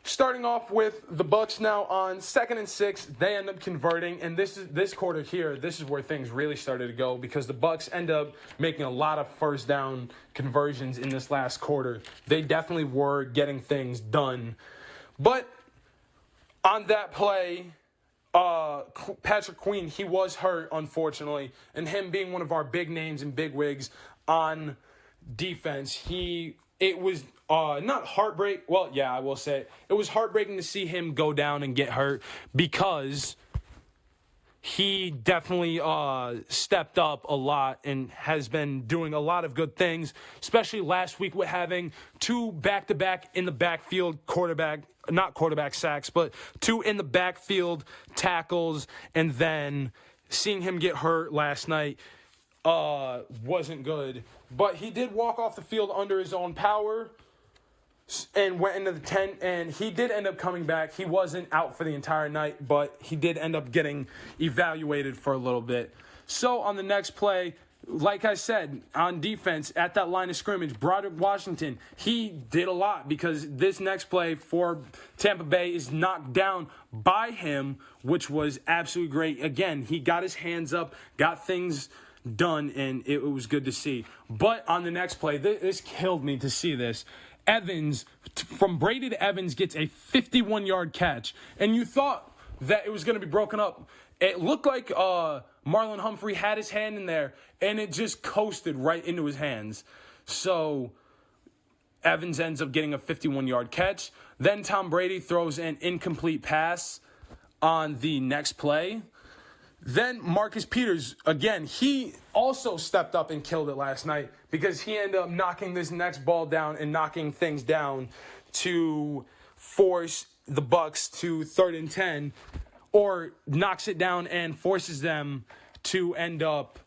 Starting off with the Bucs now on 2nd and 6, they end up converting, and this quarter here, this is where things really started to go because the Bucs end up making a lot of first down conversions in this last quarter. They definitely were getting things done, but on that play, Patrick Queen, he was hurt, unfortunately, and him being one of our big names and big wigs on defense, it was not heartbreak. Well, yeah, I will say it was heartbreaking to see him go down and get hurt because he definitely stepped up a lot and has been doing a lot of good things, especially last week with having 2 back-to-back in the backfield not quarterback sacks, but 2 in the backfield tackles, and then seeing him get hurt last night wasn't good. But he did walk off the field under his own power and went into the tent, and he did end up coming back. He wasn't out for the entire night, but he did end up getting evaluated for a little bit. So on the next play, like I said, on defense, at that line of scrimmage, Broderick Washington, he did a lot because this next play for Tampa Bay is knocked down by him, which was absolutely great. Again, he got his hands up, got things done, and it was good to see. But on the next play, this killed me to see this. Evans, from Brady to Evans, gets a 51-yard catch, and you thought that it was going to be broken up. It looked like Marlon Humphrey had his hand in there, and it just coasted right into his hands. So Evans ends up getting a 51-yard catch. Then Tom Brady throws an incomplete pass on the next play. Then Marcus Peters, again, he also stepped up and killed it last night because he ended up knocking this next ball down and knocking things down to force the Bucs to 3rd and 10, or knocks it down and forces them to end up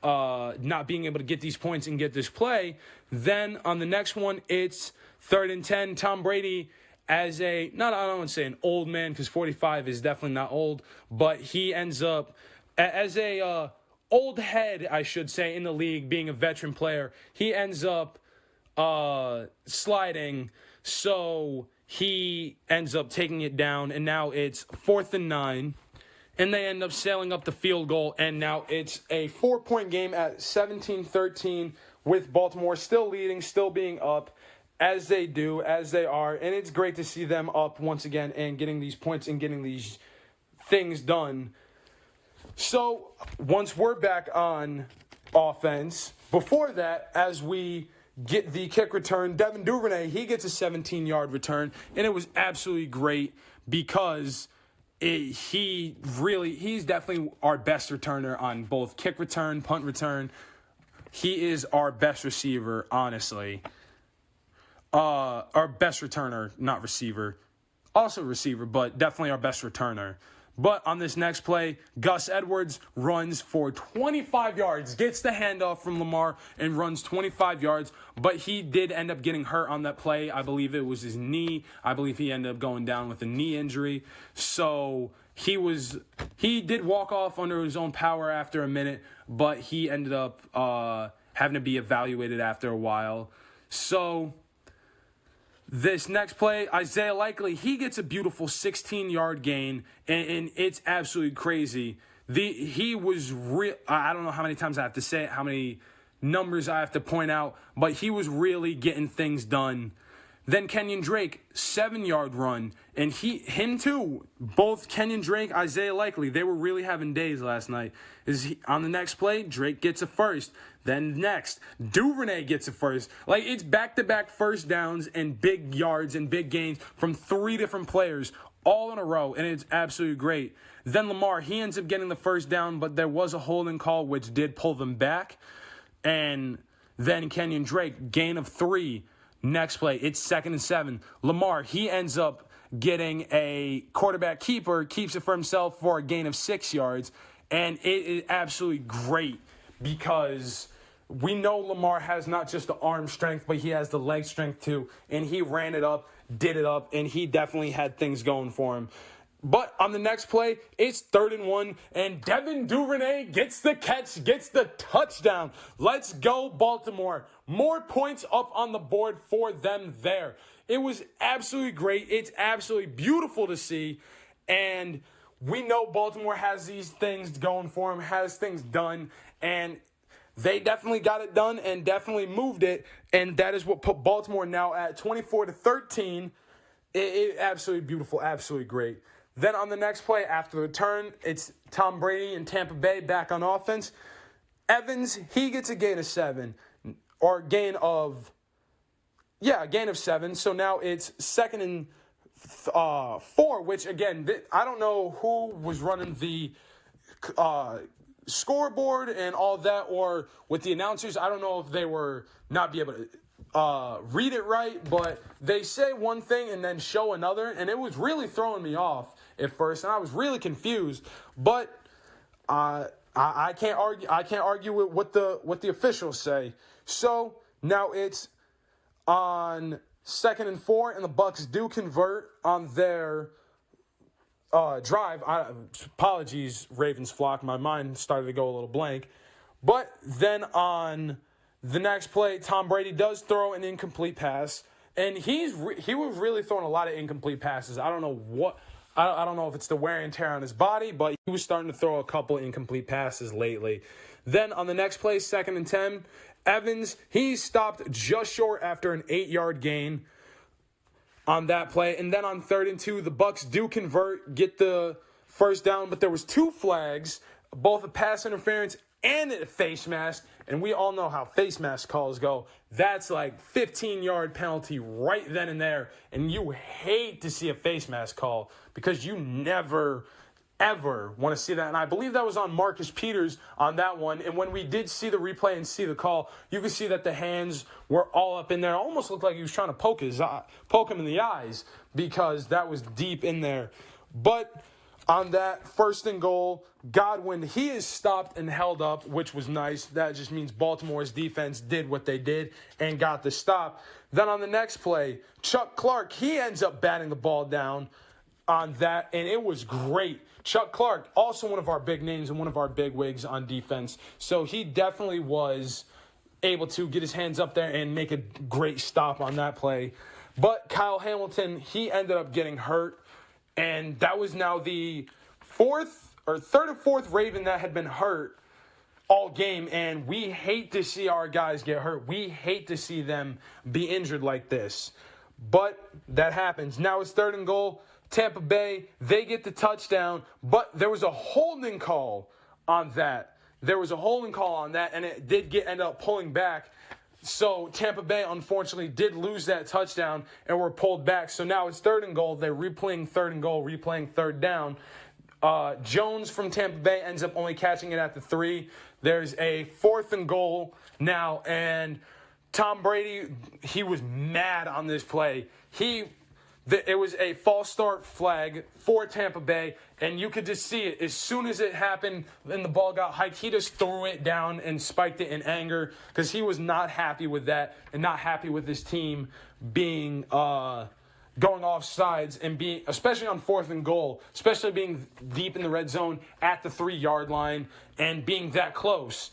not being able to get these points and get this play. Then on the next one, it's 3rd and 10. Tom Brady, as I don't want to say an old man because 45 is definitely not old, but he ends up as a old head, I should say, in the league, being a veteran player. He ends up sliding, so he ends up taking it down, and now it's 4th and 9, and they end up sailing up the field goal, and now it's a 4-point game at 17-13 with Baltimore still leading, still being up, as they are, and it's great to see them up once again and getting these points and getting these things done. So once we're back on offense, before that, as we get the kick return, Devin Duvernay, he gets a 17-yard return, and it was absolutely great because he's definitely our best returner on both kick return, punt return. He is our best receiver, honestly. Our best returner, not receiver. Also receiver, but definitely our best returner. But on this next play, Gus Edwards runs for 25 yards, gets the handoff from Lamar and runs 25 yards. But he did end up getting hurt on that play. I believe it was his knee. I believe he ended up going down with a knee injury. So he did walk off under his own power after a minute, but he ended up having to be evaluated after a while. So this next play, Isaiah Likely, he gets a beautiful 16-yard gain, and it's absolutely crazy. He was real. I don't know how many times I have to say it, how many numbers I have to point out, but he was really getting things done Then Kenyon Drake, 7-yard run. And him too, both Kenyon Drake, Isaiah Likely, they were really having days last night. On the next play, Drake gets a first. Then next, Duvernay gets a first. Like, it's back-to-back first downs and big yards and big gains from 3 different players all in a row, and it's absolutely great. Then Lamar, he ends up getting the first down, but there was a holding call which did pull them back. And then Kenyon Drake, gain of 3. Next play, it's 2nd and 7. Lamar, he ends up getting a quarterback keeper, keeps it for himself for a gain of 6 yards. And it is absolutely great because we know Lamar has not just the arm strength, but he has the leg strength too. And he ran it up, did it up, and he definitely had things going for him. But on the next play, it's 3rd and 1, and Devin Duvernay gets the catch, gets the touchdown. Let's go, Baltimore. More points up on the board for them there. It was absolutely great. It's absolutely beautiful to see. And we know Baltimore has these things going for them, has things done, and they definitely got it done and definitely moved it. And that is what put Baltimore now at 24-13. It absolutely beautiful, absolutely great. Then on the next play, after the turn, it's Tom Brady and Tampa Bay back on offense. Evans, he gets a gain of 7. Or gain of 7. So now it's 2nd and 4, which, again, I don't know who was running the scoreboard and all that, or with the announcers. I don't know if they were not be able to read it right, but they say one thing and then show another, and it was really throwing me off at first, and I was really confused. But I can't argue. I can't argue with what the officials say. So now it's on 2nd and 4, and the Bucks do convert on their drive. Apologies, Ravens flock. My mind started to go a little blank. But then on the next play, Tom Brady does throw an incomplete pass, and he was really throwing a lot of incomplete passes. I don't know if it's the wear and tear on his body, but he was starting to throw a couple incomplete passes lately. Then on the next play, 2nd and 10, Evans, he stopped just short after an 8-yard gain on that play. And then on 3rd and 2, the Bucks do convert, get the first down, but there was 2 flags, both a pass interference and a face mask. And we all know how face mask calls go. That's like 15-yard penalty right then and there. And you hate to see a face mask call because you never, ever want to see that. And I believe that was on Marcus Peters on that one. And when we did see the replay and see the call, you could see that the hands were all up in there. It almost looked like he was trying to poke him in the eyes because that was deep in there. But on that 1st and goal, Godwin, he is stopped and held up, which was nice. That just means Baltimore's defense did what they did and got the stop. Then on the next play, Chuck Clark, he ends up batting the ball down on that, and it was great. Chuck Clark, also one of our big names and one of our big wigs on defense. So he definitely was able to get his hands up there and make a great stop on that play. But Kyle Hamilton, he ended up getting hurt. And that was now the 3rd or 4th Raven that had been hurt all game. And we hate to see our guys get hurt. We hate to see them be injured like this. But that happens. Now it's 3rd and goal. Tampa Bay, they get the touchdown. But there was a holding call on that. And it did end up pulling back. So Tampa Bay, unfortunately, did lose that touchdown and were pulled back. So now it's 3rd and goal. They're replaying 3rd and goal, replaying 3rd down. Jones from Tampa Bay ends up only catching it at the 3. There's a 4th and goal now, and Tom Brady, he was mad on this play. It was a false start flag for Tampa Bay, and you could just see it. As soon as it happened and the ball got hiked, he just threw it down and spiked it in anger because he was not happy with that and not happy with his team being going off sides and being, especially on 4th and goal, especially being deep in the red zone at the 3-yard line and being that close.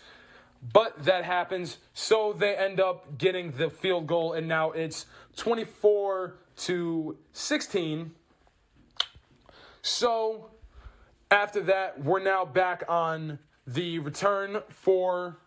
But that happens, so they end up getting the field goal, and now it's 24-16. So after that, we're now back on the return for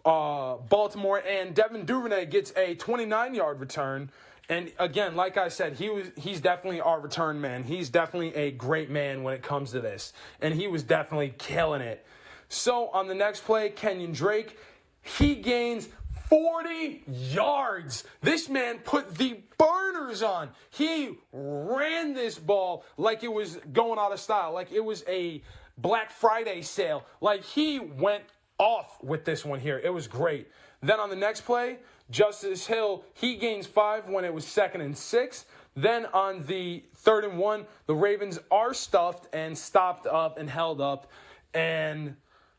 Baltimore, and Devin Duvernay gets a 29-yard return, And again, like I said, he's definitely our return man. He's definitely a great man when it comes to this. And he was definitely killing it. So on the next play, Kenyon Drake, he gains 40 yards. This man put the burners on. He ran this ball like it was going out of style, like it was a Black Friday sale. Like he went off with this one here. It was great. Then on the next play, Justice Hill, he gains 5 when it was 2nd and 6. Then on the 3rd and 1, the Ravens are stuffed and stopped up and held up. And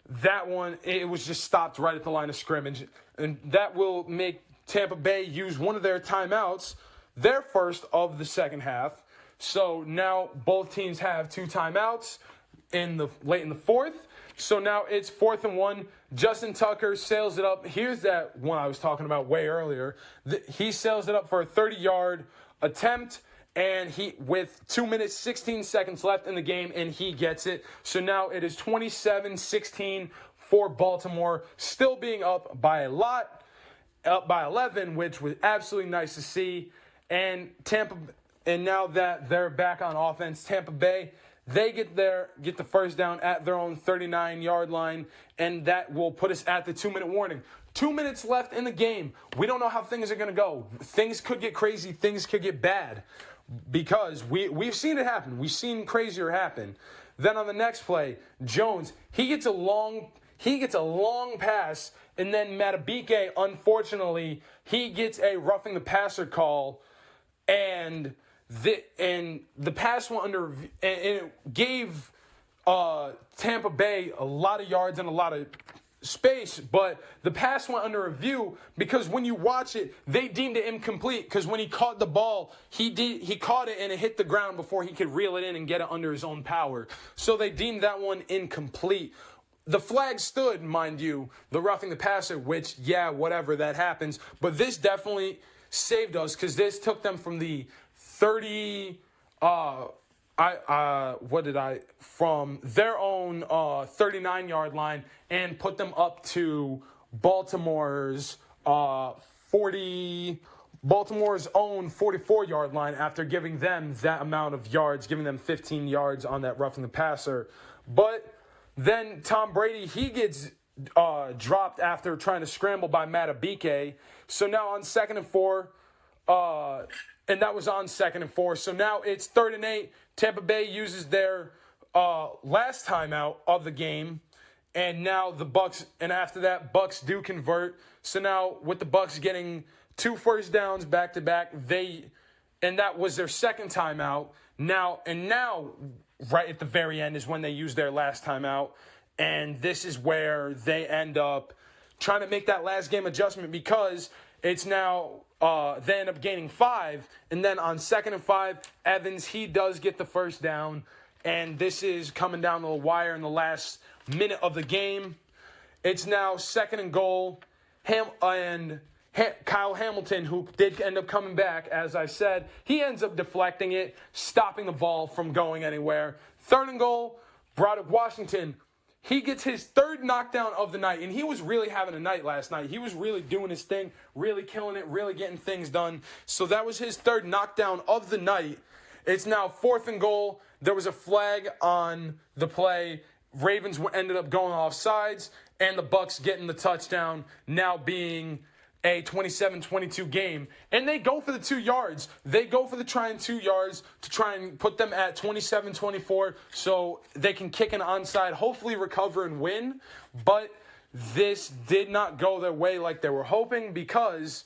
that one, it was just stopped right at the line of scrimmage. And that will make Tampa Bay use one of their timeouts, their first of the second half. So now both teams have 2 timeouts late in the fourth. So now it's 4th and 1. Justin Tucker sails it up. Here's that one I was talking about way earlier. He sails it up for a 30-yard attempt, and he with 2 minutes, 16 seconds left in the game, and he gets it. So now it is 27-16 for Baltimore, still being up by a lot, up by 11, which was absolutely nice to see. And now that they're back on offense, Tampa Bay, they get the first down at their own 39-yard line, and that will put us at the 2-minute warning. 2 minutes left in the game. We don't know how things are going to go. Things could get crazy. Things could get bad because we've seen it happen. We've seen crazier happen. Then on the next play, Jones, he gets a long pass, and then Matabike, unfortunately, he gets a roughing the passer call, and the pass went under, and it gave Tampa Bay a lot of yards and a lot of space, but the pass went under review because when you watch it, they deemed it incomplete because when he caught the ball, he caught it and it hit the ground before he could reel it in and get it under his own power. So they deemed that one incomplete. The flag stood, mind you, the roughing the passer, which, yeah, whatever, that happens. But this definitely saved us because this took them from the 30, from their own 39-yard line and put them up to Baltimore's own 44-yard line after giving them that amount of yards, giving them 15 yards on that roughing the passer. But then Tom Brady, he gets dropped after trying to scramble by Matabike. So now on 2nd and 4, and that was on 2nd and 4. So now it's 3rd and 8. Tampa Bay uses their last timeout of the game. And now the Bucs, and after that, Bucs do convert. So now with the Bucs getting 2 first downs back to back, and that was their second timeout. Now right at the very end is when they use their last timeout. And this is where they end up trying to make that last game adjustment because it's now they end up gaining 5. And then on 2nd and 5, Evans, he does get the first down. And this is coming down the wire in the last minute of the game. It's now 2nd and goal. Kyle Hamilton, who did end up coming back, as I said, he ends up deflecting it, stopping the ball from going anywhere. 3rd and goal, Broderick Washington, he gets his 3rd knockdown of the night, and he was really having a night last night. He was really doing his thing, really killing it, really getting things done. So that was his 3rd knockdown of the night. It's now 4th and goal. There was a flag on the play. Ravens ended up going off sides, and the Bucs getting the touchdown, now being a 27-22 game. And they go for the 2 yards. They go for the trying 2 yards to try and put them at 27-24 so they can kick an onside, hopefully recover and win. But this did not go their way like they were hoping because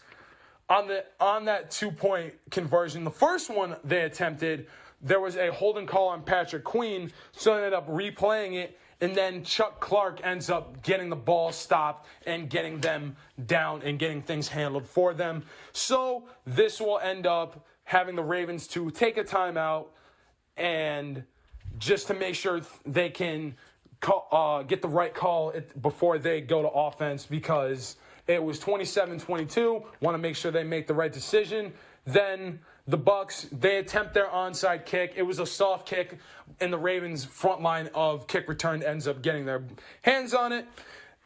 on that 2-point conversion, the first one they attempted, there was a holding call on Patrick Queen, so they ended up replaying it. And then Chuck Clark ends up getting the ball stopped and getting them down and getting things handled for them. So this will end up having the Ravens to take a timeout and just to make sure they can get the right call before they go to offense because it was 27-22. Want to make sure they make the right decision. Then the Bucs, they attempt their onside kick. It was a soft kick, and the Ravens' front line of kick return ends up getting their hands on it,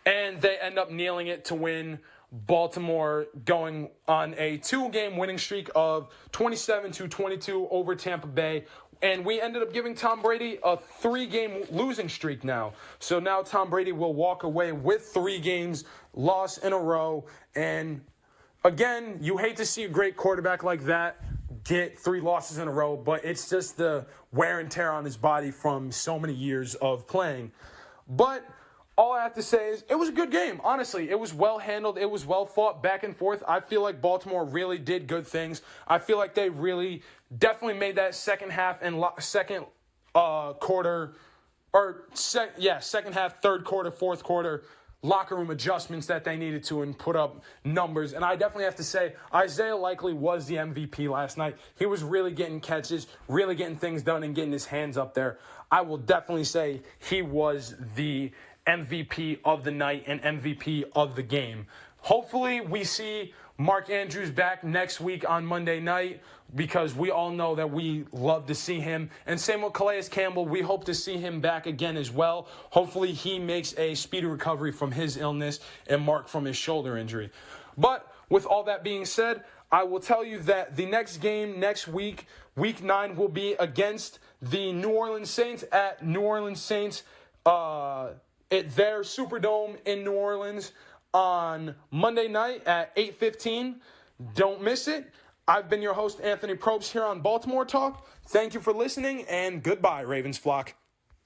and they end up kneeling it to win Baltimore going on a 2-game winning streak of 27-22 over Tampa Bay. And we ended up giving Tom Brady a 3-game losing streak now. So now Tom Brady will walk away with 3 games lost in a row. And again, you hate to see a great quarterback like that get 3 losses in a row, but it's just the wear and tear on his body from so many years of playing. But all I have to say is it was a good game. Honestly, it was well handled. It was well fought back and forth. I feel like Baltimore really did good things. I feel like they really definitely made that second half, third quarter, fourth quarter locker room adjustments that they needed to and put up numbers. And I definitely have to say Isaiah Likely was the MVP last night. He was really getting catches, really getting things done and getting his hands up there. I will definitely say he was the MVP of the night and MVP of the game. Hopefully we see Mark Andrews back next week on Monday night because we all know that we love to see him. And same with Calais Campbell. We hope to see him back again as well. Hopefully he makes a speedy recovery from his illness and Mark from his shoulder injury. But with all that being said, I will tell you that the next game next week, Week 9, will be against the New Orleans Saints at New Orleans Saints at their Superdome in New Orleans on Monday night at 8:15. Don't miss it. I've been your host, Anthony Propst, here on Baltimore Talk. Thank you for listening, and goodbye, Ravens flock.